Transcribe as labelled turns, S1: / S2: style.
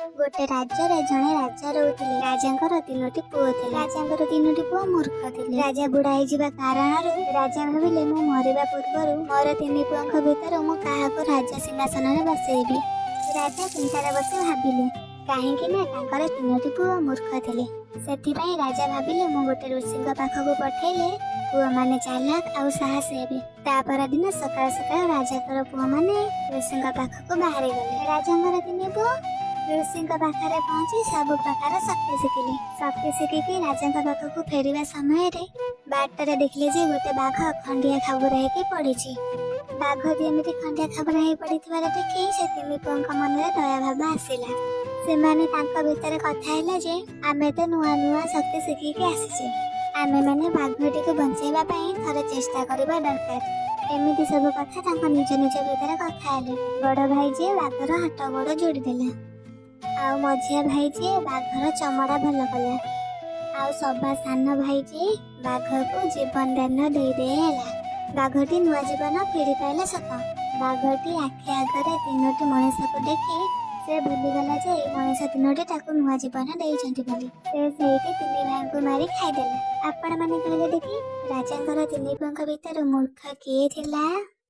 S1: गोटे राज्य जड़े राजा रोते राजा तीनोटी पुओ थे। राजा तीनोटी पुओ मूर्ख थे। राजा बुढ़ा होइजिबा कारण राजा भाविले मु मरिबा पूर्व मोर तीन पुओं भितर मु काहाको राजा सिंहासन में बसैबी। राजा चिंतार बसी भाविले कहीं तांकर तीनोटी पुओ मूर्ख थे। सेथिपाई राजा भाविले मु गोटे ऋषि पाखक पठेले पुओ माने चालाक आउ साहस हेबे। तापर दिन सकाळ सकाळ राजा पुओ माने ऋषि पाखक बाहरी गले। राजा तीन पुओ ऋषि पाखे पहुंची सब प्रकार शक्ति शिखिले। शक्ति शिखिकी राजा पाखक फेरिया समय बाटर देखिले जे गोटे बाघ खंडिया खाबुरा होकर पड़ी। बाघ एमती खंडिया खाबुरा हो पड़े देखी से तीन पुओं मन में दया भाव आसला। से माने भितर कथा है जे आमे तो नुआ नुआ शक्ति शिखिकी आसीचे, आमे माने बाघटी को बचाइबा थरे चेष्टा करबा दरकार। एमिति सब कथा निज निज भितर कथा हेले। बड़ भाई जे बाघर हाथ गोड़ जोड़ी देला, आउ मझिया भाई जे बाघर चमड़ा भल कला, आउ सभा सान भाई जे बाघ को जीवन दान दे देला। बाघटी नुआ जीवन फेरी पाइला सत। बाघटी आखि आगरे तीनोटी मनीष को देखी से भूलीगला जे मनीष तीनोटी ताकू नुआ जीवन देइछन्ति बोली। से सेठी तीन भाई को मारी खाइदेला। आपण माने कहले देखी राजांकर तीन पुओं भितर मूर्ख किए थिला?